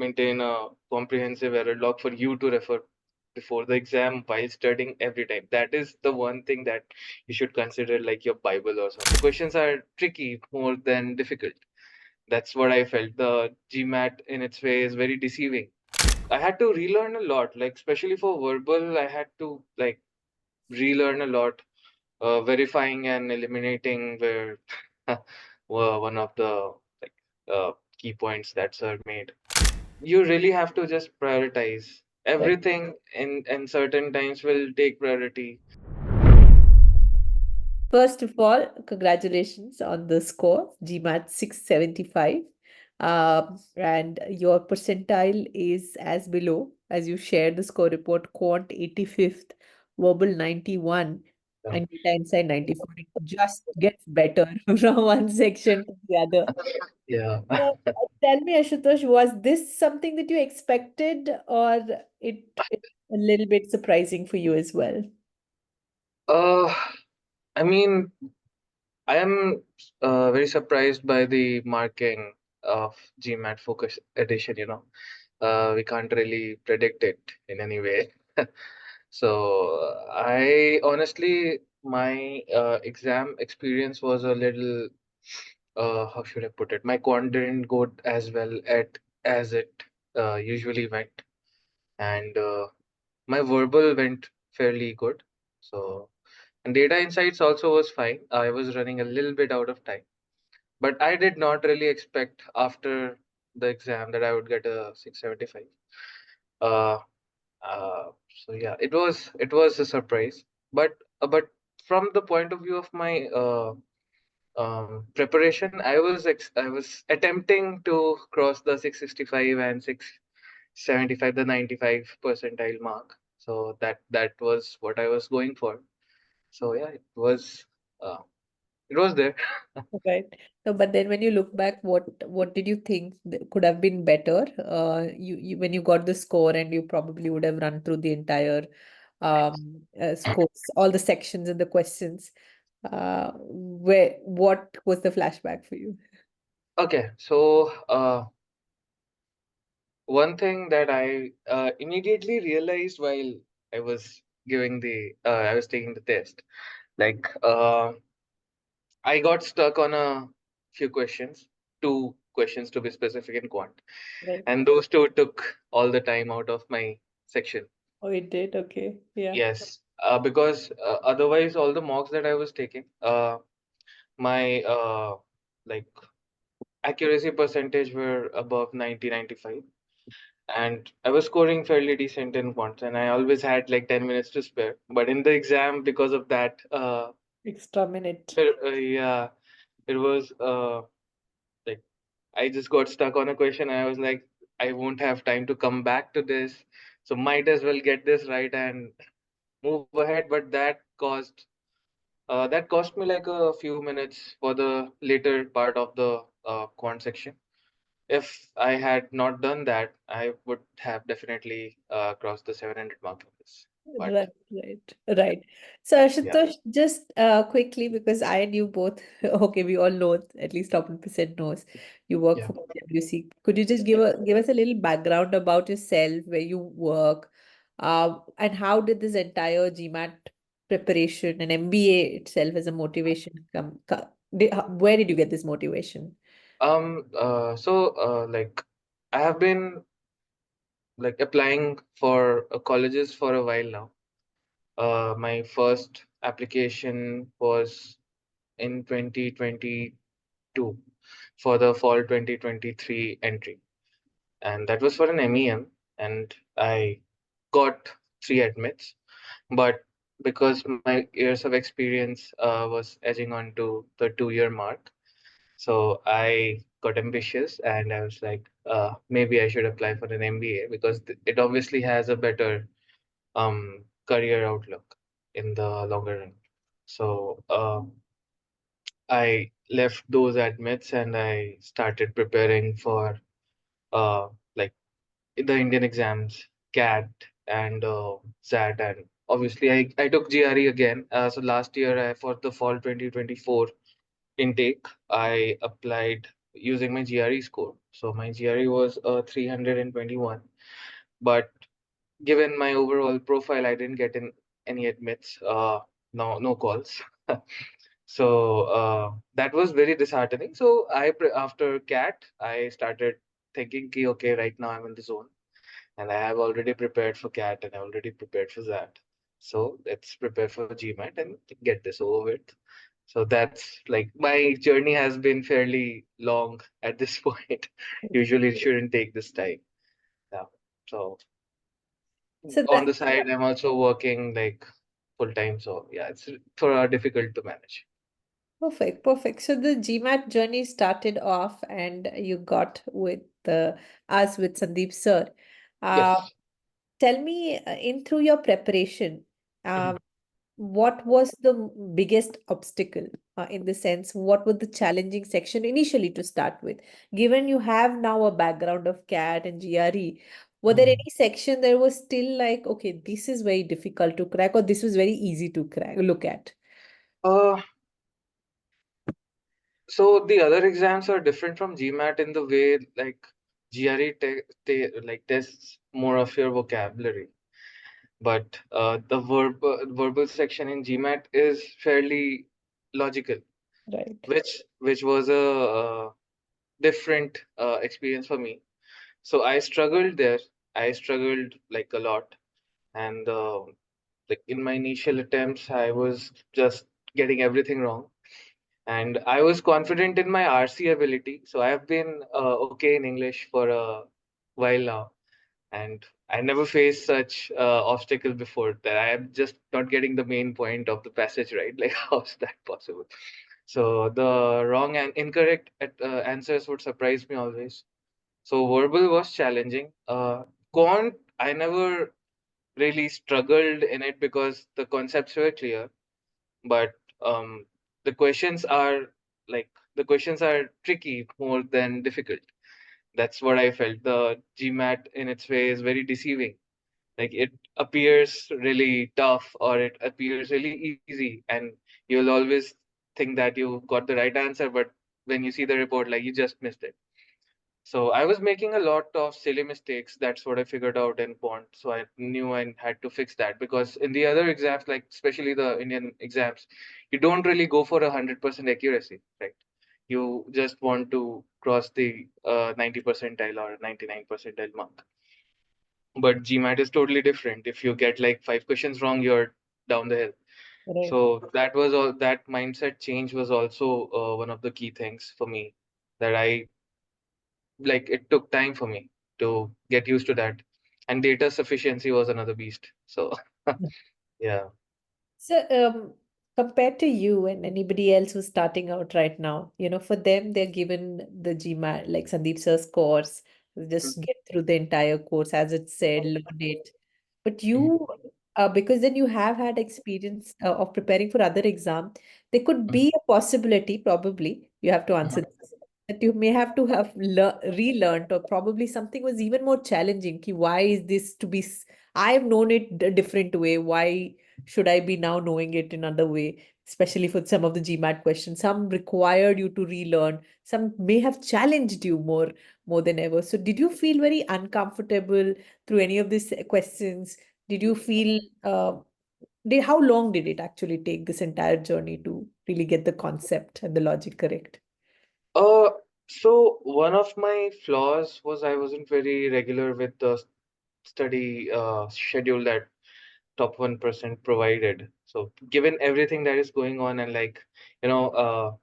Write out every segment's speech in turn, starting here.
maintain a comprehensive error log for you to refer before the exam while studying every time. That is the one thing that you should consider like your Bible or something. The questions are tricky more than difficult. That's what I felt. The GMAT in its way is very deceiving. I had to relearn a lot, like especially for verbal, I had to like relearn a lot. Verifying and eliminating were were one of the like key points that sir made. You really have to just prioritize. Right. Everything in certain times will take priority. First of all, congratulations on the score, GMAT 675. And your percentile is as below as you shared the score report, quant 85th, verbal 91, Yeah. and data inside 94. It just gets better from one section to the other. Yeah. So, tell me, Ashutosh, was this something that you expected, or it a little bit surprising for you as well? Uh, I mean, I am very surprised by the marking of GMAT Focus Edition, you know. We can't really predict it in any way. So I honestly, my exam experience was a little, how should I put it? My quant didn't go as well at as it usually went, and my verbal went fairly good. So, and data insights also was fine. I was running a little bit out of time, but I did not really expect after the exam that I would get a 675. Uh, so yeah, it was a surprise, but from the point of view of my preparation, I was attempting to cross the 665 and 675, the 95 percentile mark. So that was what I was going for. So yeah, uh, it was there. Right. No, but then when you look back, what did you think could have been better? You when you got the score and you probably would have run through the entire scores, all the sections and the questions. Where what was the flashback for you? Okay, so one thing that I immediately realized while I was taking the test, like I got stuck on a few questions, two questions to be specific in quant, Right. and those two took all the time out of my section. Oh, it did. Okay. Yeah. Yes, because otherwise all the mocks that I was taking, my like accuracy percentage were above 90-95, and I was scoring fairly decent in quants, and I always had like 10 minutes to spare. But in the exam, because of that, Extra minute. yeah, it was like I just got stuck on a question. I was like, I won't have time to come back to this, so might as well get this right and move ahead. But that cost me like a few minutes for the later part of the quant section. If I had not done that, I would have definitely crossed the 700 mark of this. But Right, right, right. So, yeah, Ashutosh, just quickly, because I and you both, okay, we all know, at least top 1% knows you work yeah. for PwC. Could you just give us a little background about yourself, where you work, and how did this entire GMAT preparation and MBA itself as a motivation where did you get this motivation? Like I have been like applying for colleges for a while now. My first application was in 2022 for the fall 2023 entry, and that was for an MEM, and I got three admits. But because my years of experience was edging on to the 2 year mark, so I got ambitious and I was like, maybe I should apply for an MBA because it obviously has a better career outlook in the longer run. So I left those admits and I started preparing for uh, like the Indian exams, CAT and SAT, and obviously I took GRE again. So last year for the fall 2024 intake, I applied using my GRE score. So my GRE was 321, but given my overall profile, I didn't get in any admits. No calls. So that was very disheartening. So after CAT, I started thinking, okay, right now I'm in the zone, and I have already prepared for CAT and I already prepared for that. So let's prepare for GMAT and get this over with. So that's like my journey has been fairly long at this point. Usually it shouldn't take this time. Yeah. So So on that the side, I'm also working like full time. So yeah, it's for difficult to manage. perfect, perfect. So the GMAT journey started off, and you got with the us with Sandeep sir. Uh, Yes. Tell me, in through your preparation, Mhm. what was the biggest obstacle, in the sense, what was the challenging section initially to start with? Given you have now a background of CAT and GRE, were there Mhm. any section that was still like, okay, this is very difficult to crack, or this was very easy to crack, look at? Uh, so the other exams are different from GMAT in the way like GRE like tests more of your vocabulary, but the verbal section in GMAT is fairly logical, Right, which was a different experience for me. So I struggled there. I struggled like a lot, and like in my initial attempts, I was just getting everything wrong. And I was confident in my RC ability. So I have been okay in English for a while now, and I never faced such obstacle before that I am just not getting the main point of the passage right. Like, how's that possible? So the wrong and incorrect answers would surprise me always. So verbal was challenging. Quant, I never really struggled in it because the concepts were clear, but the questions are the questions are tricky more than difficult. That's what I felt. The GMAT in its way is very deceiving. Like it appears really tough or it appears really easy, and you'll always think that you got the right answer, but when you see the report, like you just missed it. So I was making a lot of silly mistakes. That's what I figured out in Pond. So I knew I had to fix that because in the other exams, like especially the Indian exams, you don't really go for 100% accuracy, right? You just want to cross the 90 percentile or 99 percentile mark. But GMAT is totally different. If you get like 5 questions wrong, you're down the hill. right. So that was all. That mindset change was also one of the key things for me that I like it took time for me to get used to that. And data sufficiency was another beast. So yeah. So, compared to you and anybody else who's starting out right now, for them, they're given the GMAT, like Sandeep sir's course, just get through the entire course, as it said, learn it. But Mhm, you, because then you have had experience of preparing for other exam, there could mhm, be a possibility, probably, you have to answer mhm. this, that you may have to have relearned, or probably something was even more challenging. Ki, why is this to be? I have known it a different way. Why should I be now knowing it another way? Especially for some of the GMAT questions, some required you to relearn. Some may have challenged you more than ever. So, did you feel very uncomfortable through any of these questions? Did you feel did how long did it actually take this entire journey to really get the concept and the logic correct? Uh, so one of my flaws was I wasn't very regular with the study schedule that top 1% provided. So given everything that is going on and like, you know,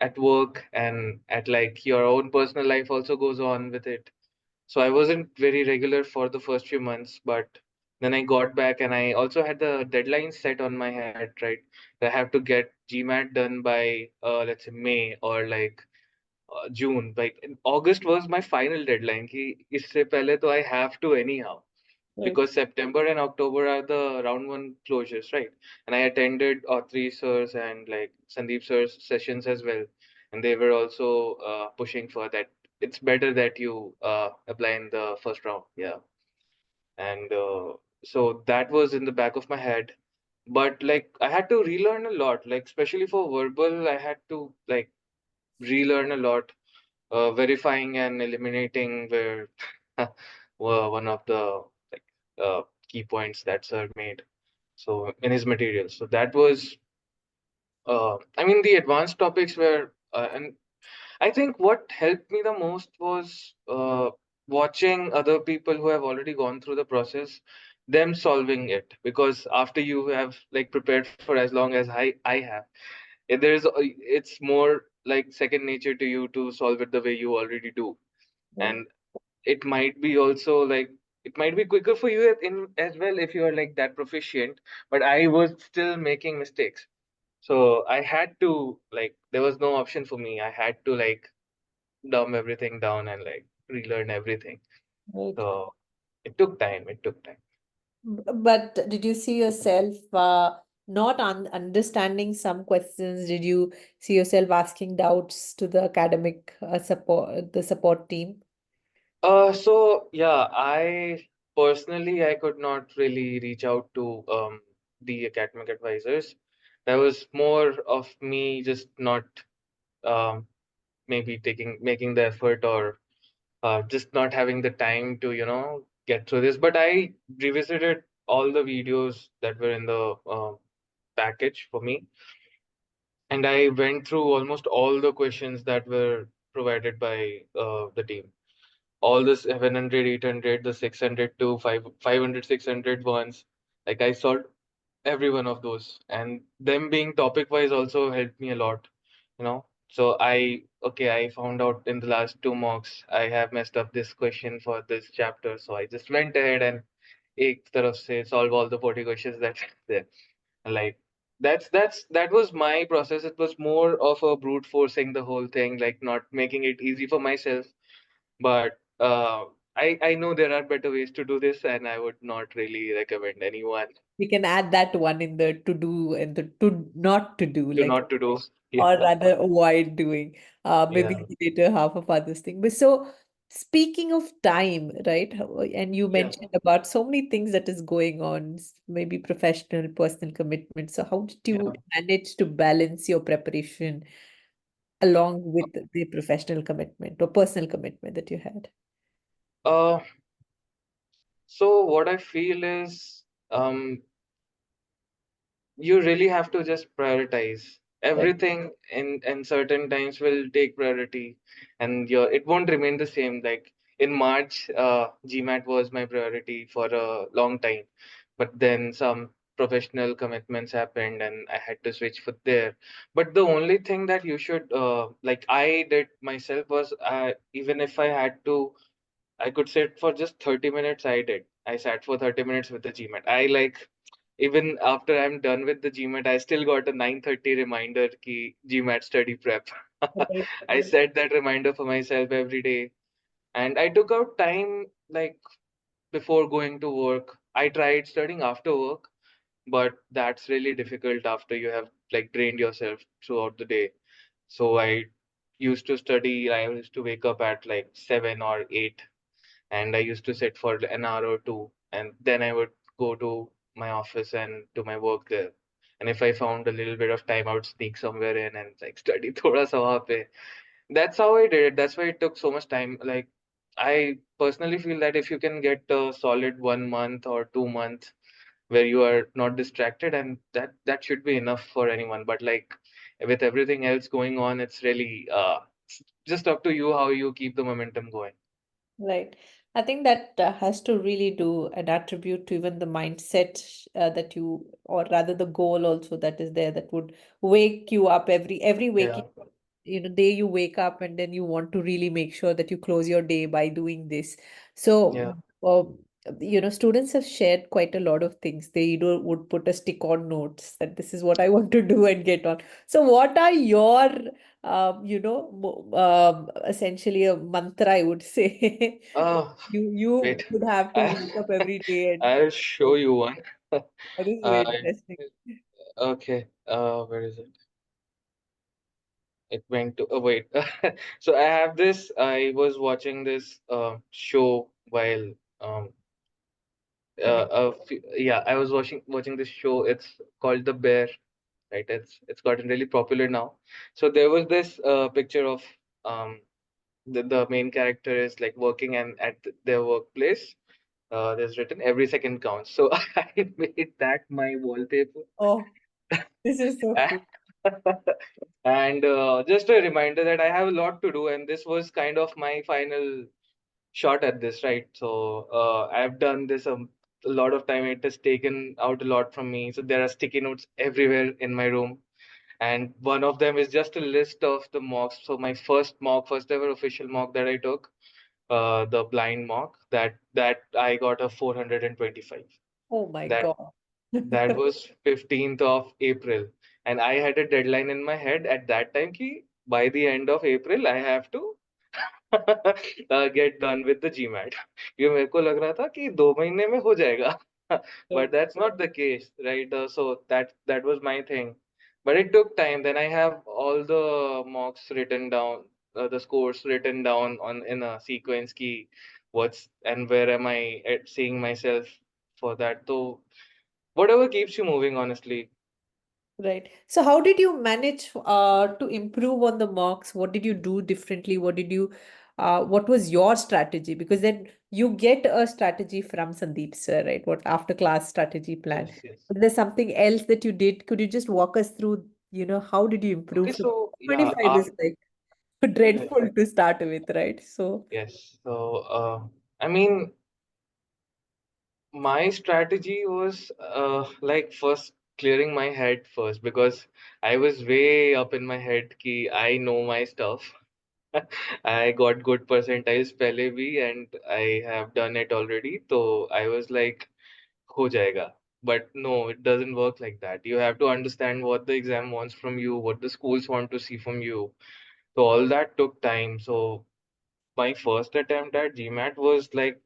at work and at like your own personal life also goes on with it. So I wasn't very regular for the first few months, but then I got back and I also had the deadline set on my head, right? I have to get GMAT done by let's say May or like June. Like in August was my final deadline. कि इससे पहले तो I have to anyhow Right. because September and October are the round one closures, right? And I attended Autry sir's and like Sandeep sir's sessions as well, and they were also pushing for that. It's better that you apply in the first round, yeah. And so that was in the back of my head. But like I had to relearn a lot, like especially for verbal, I had to like relearn a lot verifying and eliminating were were one of the like key points that sir made. So in his material, so that was I mean the advanced topics were and I think what helped me the most was watching other people who have already gone through the process, them solving it. Because after you have like prepared for as long as I have, it's more like second nature to you to solve it the way you already do, Right. and it might be also like it might be quicker for you in as well if you are like that proficient. But I was still making mistakes, so I had to like there was no option for me. I had to like dumb everything down and like relearn everything. Right. So it took time. It took time. But did you see yourself not understanding some questions? Did you see yourself asking doubts to the academic the support team? So yeah, I personally I could not really reach out to the academic advisors. That was more of me just not um maybe taking making the effort or just not having the time to get through this. But I revisited all the videos that were in the package for me, and I went through almost all the questions that were provided by the team. All the 700, 800, the 600 to 500, 600 ones. Like I solved every one of those, and them being topic wise also helped me a lot. So I found out in the last two mocks I have messed up this question for this chapter, so I just went ahead and एक तरफ से solve all the 40 questions that's there. Like that was my process. It was more of a brute forcing the whole thing, like not making it easy for myself. But I know there are better ways to do this, and I would not really recommend anyone We can add that one in the to do and the to not to do, to like, not to do. Yeah, or rather avoid doing. Maybe yeah, the later half of others thing. But so speaking of time, right? And you yeah. mentioned about so many things that is going on, maybe professional, personal commitment. So how did you Yeah. manage to balance your preparation along with the professional commitment or personal commitment that you had? Uh, so what I feel is, you really have to just prioritize Right. everything in certain times will take priority, and it won't remain the same. Like in March, GMAT was my priority for a long time, but then some professional commitments happened and I had to switch for there. But the only thing that you should like I did myself was, even if I had to, I could sit for just 30 minutes. I sat for 30 minutes with the GMAT. I like, even after I'm done with the GMAT, I still got a 9:30 reminder ki GMAT study prep. Right. I set that reminder for myself every day. And I took out time like before going to work. I tried studying after work, but that's really difficult after you have like drained yourself throughout the day. So I used to study, I used to wake up at like 7 or 8, and I used to sit for an hour or two, and then I would go to my office and do my work there. And if I found a little bit of time, I would sneak somewhere in and like study thoda sa wahan pe. That's how I did it. That's why it took so much time. Like I personally feel that if you can get a solid 1 month or 2 months where you are not distracted, and that should be enough for anyone. But like with everything else going on, it's really just up to you how you keep the momentum going. Right. I think that has to really do an attribute to even the mindset that you, or rather the goal also that is there that would wake you up every Yeah, waking, day you wake up and then you want to really make sure that you close your day by doing this. yeah. So, students have shared quite a lot of things. They would put a stick on notes that this is what I want to do and get on. So, what are your essentially a mantra, I would say. Oh, You wait. would have to I, wake up every day, and I'll show you one. that is very Uh, interesting. okay. Where is it? It went to. Oh, wait. So I have this. I was watching this show while um Right. yeah, I was watching this show. It's called The Bear, right? It's gotten really popular now. So there was this picture of um the main character is like working and at their workplace, there's written every second counts. So I made that my wallpaper. Oh, this is so cool. And just a reminder that I have a lot to do, and this was kind of my final shot at this, right? So I've done this a lot of time. It has taken out a lot from me. So there are sticky notes everywhere in my room, and one of them is just a list of the mocks. So my first mock, first ever official mock that I took, the blind mock, that I got a 425. Oh my That God. that was 15th of April, and I had a deadline in my head at that time ki by the end of April I have to get done with the GMAT. ये मेरे को लग रहा था कि 2 महीने में हो जाएगा, but that's not the case, right? So that was my thing, but it took time. Then I have all the mocks written down, the scores written down on in a sequence key, what's and where am I at seeing myself for that. So whatever keeps you moving, honestly. Right. So how did you manage to improve on the mocks? What did you do differently? What was your strategy? Because then you get a strategy from Sandeep sir, right? What after class strategy plan. Yes, yes. But there's something else that you did. Could you just walk us through, how did you Okay, improve? So so yeah, 25 is like yes, dreadful to start with, right? So, yes. So I mean, my strategy was like first clearing my head first, because I was way up in my head ki I know my stuff. I got good percentiles pehle bhi, and I have done it already. So I was like, ho jayega. But no, it doesn't work like that. You have to understand what the exam wants from you, what the schools want to see from you. So all that took time. So my first attempt at GMAT was like,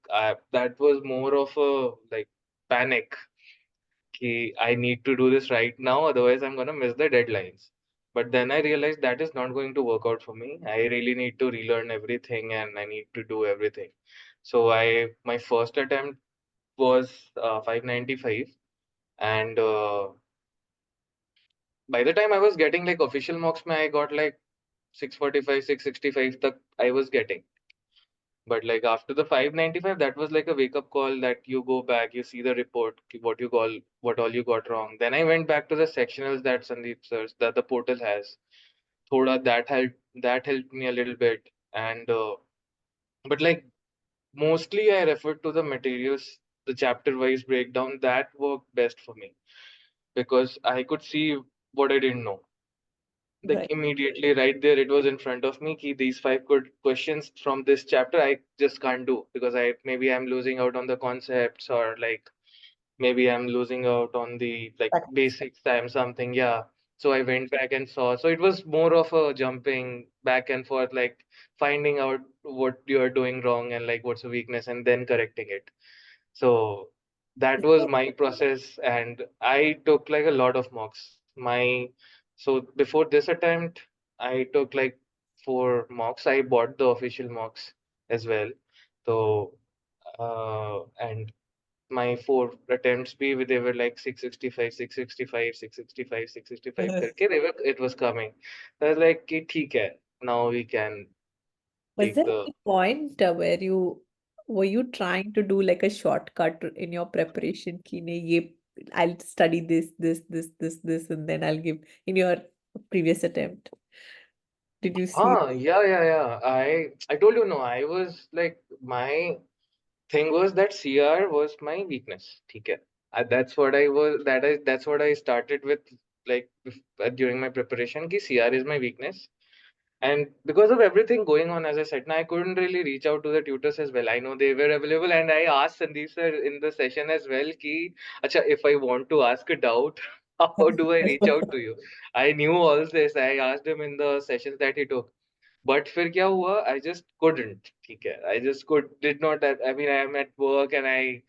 that was more of a like panic. Ki I need to do this right now, otherwise I'm gonna miss the deadlines. But then I realized that is not going to work out for me. I really need to relearn everything and I need to do everything. So my first attempt was 595, and by the time I was getting like official marks, I got like 645, 665 tak I was getting. But like after the 595, that was like a wake up call that you go back, you see the report, what all you got wrong. Then I went back to the sectionals that Sandeep sirs that the portal has. Thoda that helped me a little bit. And but like mostly I referred to the materials, the chapter wise breakdown that worked best for me, because I could see what I didn't know. Like right. immediately right there, it was in front of me. Ki these five good questions from this chapter I just can't do, because I'm losing out on the concepts, or like maybe I'm losing out on the like Practice. basics time something. Yeah. So I went back and saw. So it was more of a jumping back and forth, like finding out what you're doing wrong and like what's a weakness and then correcting it. So that was my process, and I took like a lot of mocks. So before this attempt, I took like 4 mocks. I bought the official mocks as well. So and my 4 attempts be they were like 665, 665, 665, 665 करके it was coming. I was like कि ठीक है, now we can Was take there the. any point where you were you trying to do like a shortcut in your preparation? Ki nahi, I'll study this, and then I'll give in your previous attempt. Did you see? Yeah, yeah, yeah. I told you no. I was like my thing was that CR was my weakness. ठीक है. That's what I was. That's what I started with. Like during my preparation, ki CR is my weakness. And because of everything going on, as I said, now I couldn't really reach out to the tutors as well. I know they were available, and I asked Sandeep sir in the session as well, ki, acha, if I want to ask a doubt, how do I reach out to you? I knew all this. I asked him in the sessions that he took. But फिर क्या हुआ? I just couldn't. ठीक है. I just did not. I mean, I am at work and I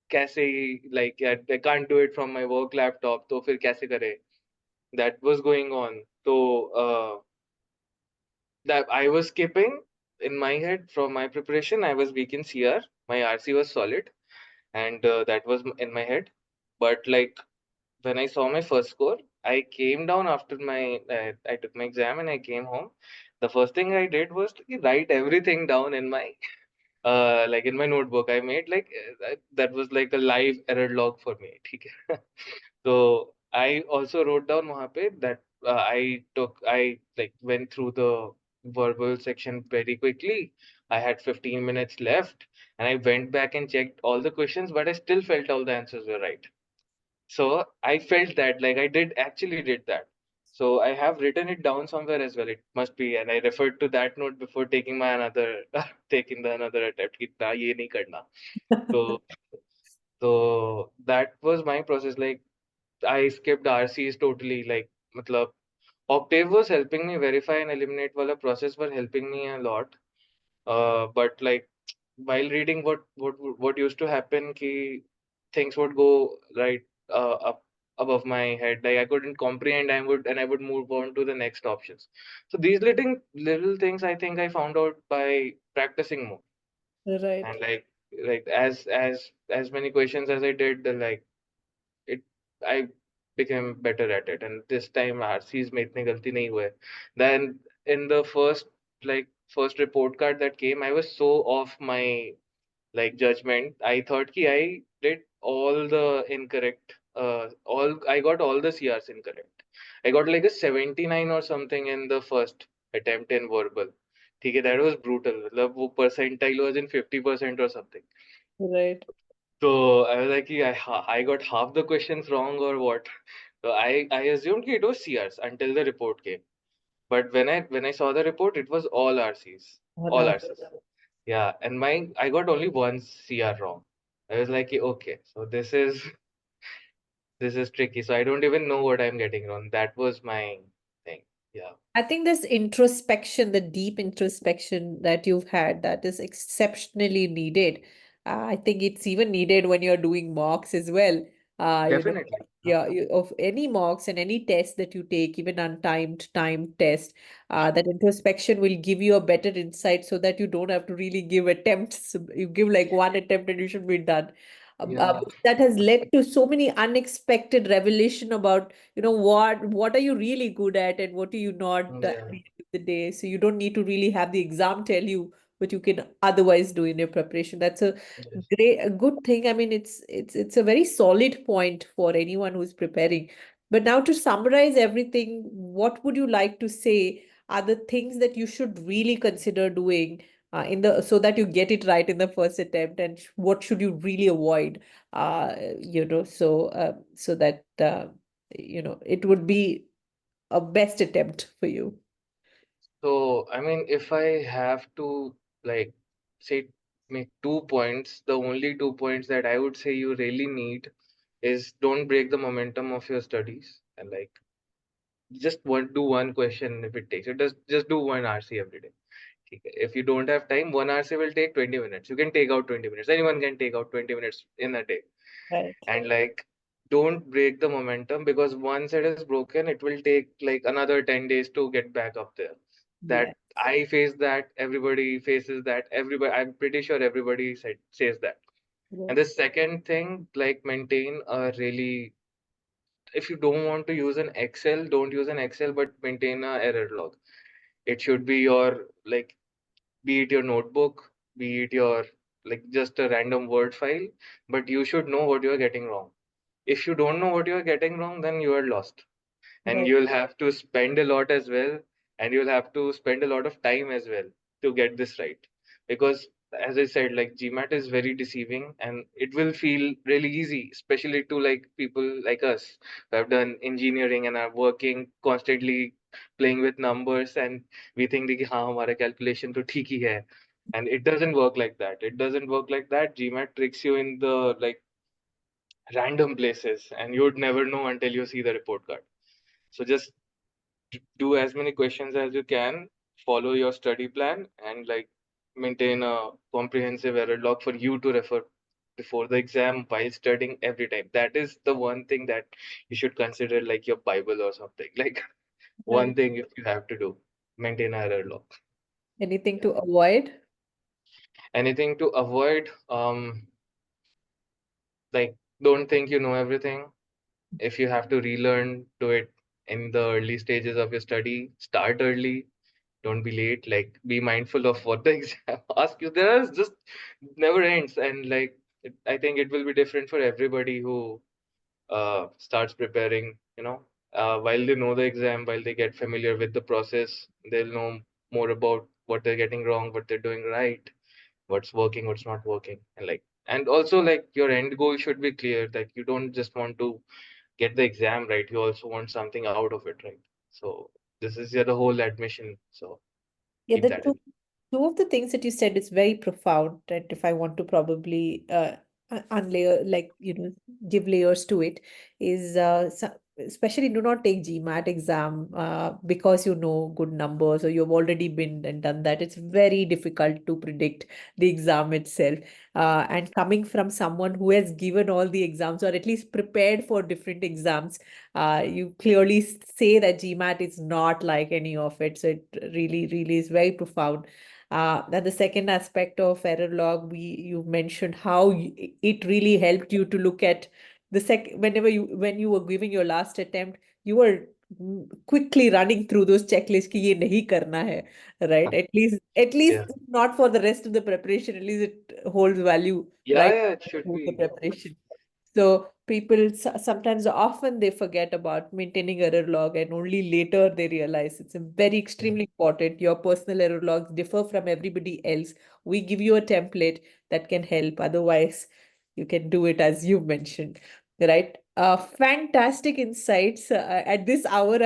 कैसे like I can't do it from my work laptop. तो फिर कैसे करे? That was going on. So that I was skipping in my head from my preparation. I was weak in CR. My RC was solid, and that was in my head. But like when I saw my first score, I came down after I took my exam and I came home. the first thing I did was to write everything down in my like in my notebook. I made like that was like a live error log for me. ठीक है? So I also wrote down वहाँ पे that I like went through the verbal section very quickly. I had 15 minutes left, and I went back and checked all the questions, but I still felt all the answers were right. So I felt that like I did actually did that. So I have written it down somewhere as well. It must be, and I referred to that note before taking my another taking the another attempt. कि ना ये नहीं करना. So that was my process. Like I skipped RCs totally. Like मतलब Octave was helping me verify and eliminate wala process were helping me a lot. But like while reading what used to happen ki things would go right up above my head. Like I couldn't comprehend I would move on to the next options. So these little things I think I found out by practicing more. Right. And like as many questions as I did, like it I became better at it. And this time RCs में इतनी गलती नहीं हुए. Then in the first report card that came, I was so off my like judgment. I thought ki I did all the incorrect all I got all the CRs incorrect. I got like a 79 or something in the first attempt in verbal. ठीक है, that was brutal. मतलब वो percentile was in 50% or something. Right. So I was like, I got half the questions wrong or what? So I assumed it was CRs until the report came. But when I saw the report, it was all RCs, Oh, all no. RCs. Yeah, and I got only one CR wrong. I was like, okay, so this is tricky. So I don't even know what I'm getting wrong. That was my thing. Yeah, I think this introspection, the deep introspection that you've had, that is exceptionally needed. I think it's even needed when you're doing mocks as well. You know, definitely. yeah, of any mocks and any test that you take, even untimed timed test, that introspection will give you a better insight so that you don't have to really give attempts. You give like one attempt and you should be done. Yeah, That has led to so many unexpected revelation about what are you really good at and what are you not at yeah, the end of the day. So you don't need to really have the exam tell you what you can otherwise do in your preparation. That's yes. a good thing. I mean, it's a very solid point for anyone who's preparing. But now to summarize everything, what would you like to say are the things that you should really consider doing in the so that you get it right in the first attempt, and what should you really avoid? So that it would be a best attempt for you. So, I mean, if I have to like say make 2 points, the only 2 points that I would say you really need is don't break the momentum of your studies and like just do one question if it takes. It does just do one RC every day. ठीक है? If you don't have time, one RC will take 20 minutes. You can take out 20 minutes. Anyone can take out 20 minutes in a day. Right. And like don't break the momentum because once it is broken it will take like another 10 days to get back up there. Yeah. That I face that, everybody faces that, everybody, I'm pretty sure everybody says that. And Right. the second thing, like maintain a really, if you don't want to use an Excel, don't use an Excel, but maintain a error log. It should be your like, be it your notebook, be it your like just a random word file, but you should know what you are getting wrong. If you don't know what you are getting wrong, then you are lost. And Right. you'll have to spend a lot as well. And you'll have to spend a lot of time as well to get this right. Because as I said, like GMAT is very deceiving and it will feel really easy, especially to like people like us who have done engineering and are working constantly playing with numbers and we think that हाँ हमारा calculation तो ठीक ही है. And it doesn't work like that. It doesn't work like that. GMAT tricks you in the like random places and you would never know until you see the report card. So just do as many questions as you can, follow your study plan, and like maintain a comprehensive error log for you to refer before the exam while studying every time. That is the one thing that you should consider like your Bible or something. Like one Right. thing if you have to do, maintain an error log. Anything Yeah. to avoid? Anything to avoid, like don't think you know everything. If you have to relearn, do it in the early stages of your study. Start early. don't be late, like be mindful of what the exam ask you. There is just never ends, and like I think it will be different for everybody who starts preparing, while they know the exam, while they get familiar with the process, they'll know more about what they're getting wrong, what they're doing right, what's working, what's not working. And also, like, your end goal should be clear. Like, you don't just want to get the exam right, you also want something out of it, right? So this is the whole admission, so Yeah, keep the that in. two of the things that you said is very profound, and if I want to probably unlayer, like, give layers to it, is especially do not take GMAT exam because you know good numbers or you've already been and done that. It's very difficult to predict the exam itself. And coming from someone who has given all the exams or at least prepared for different exams, you clearly say that GMAT is not like any of it. So it really, really is very profound. Then the second aspect of error log, you mentioned how it really helped you to look at the whenever when you were giving your last attempt, you were quickly running through those checklists कि ये नहीं करना है, right? At least Yeah, not for the rest of the preparation. At least it holds value yeah, right yeah, it should through the be. preparation. So people sometimes often they forget about maintaining error log and only later they realize it's a very Yeah, extremely important. Your personal error logs differ from everybody else. We give you a template that can help. Otherwise, you can do it as you mentioned, right? Fantastic insights at this hour,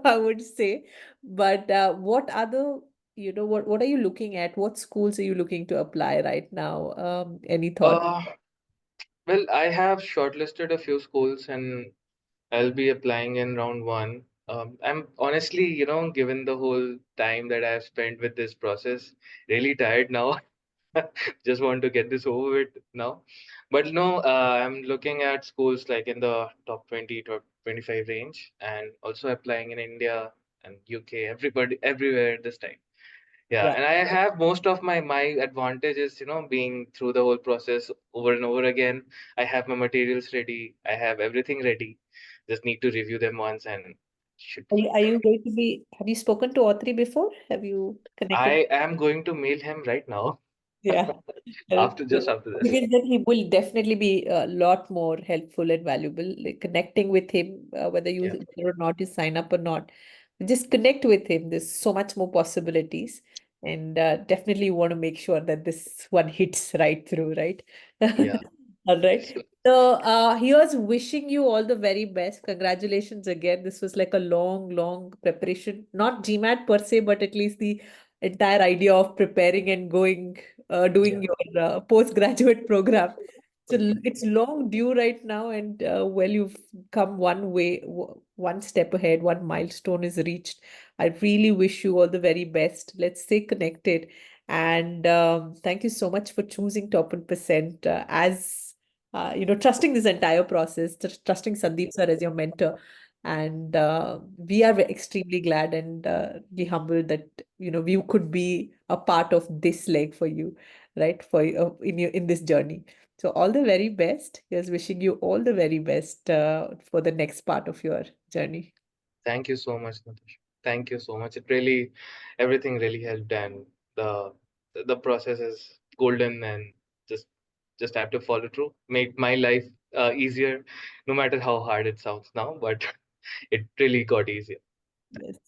I would say. But what other, what are you looking at? What schools are you looking to apply right now? Any thought? uh well, I have shortlisted a few schools, and I'll be applying in round one. I'm honestly, given the whole time that I've spent with this process, really tired now. Just want to get this over with now. But no, I'm looking at schools like in the top 20, top 25 range, and also applying in India and UK, everybody, everywhere this time. Yeah, Yeah. and I have most of my advantages, being through the whole process over and over again. I have my materials ready. I have everything ready. Just need to review them once and should be Are fine. you going to be, have you spoken to Autry before? Have you connected? I am going to mail him right now. Yeah. After Because just after this. then he will definitely be a lot more helpful and valuable. Like connecting with him, Yeah, whether or not you sign up or not, just connect with him. There's so much more possibilities, and definitely you want to make sure that this one hits right through, right? yeah. All right. So, So here's wishing you all the very best. Congratulations again. This was like a long, long preparation. Not GMAT per se, but at least the entire idea of preparing and going yeah, doing your postgraduate program. So it's long due right now, and well, you've come one step ahead, one milestone is reached. I really wish you all the very best. Let's stay connected, and thank you so much for choosing Top 1% as trusting this entire process, trusting Sandeep sir as your mentor. And we are extremely glad and be humbled that we could be a part of this leg for you, right? For in this journey. So all the very best. Here's wishing you all the very best for the next part of your journey. thank you so much, Natasha. Thank you so much. It really, everything really helped, and the the process is golden, and just just have to follow through. Make my life easier, no matter how hard it sounds now. But it really got easier. Yes.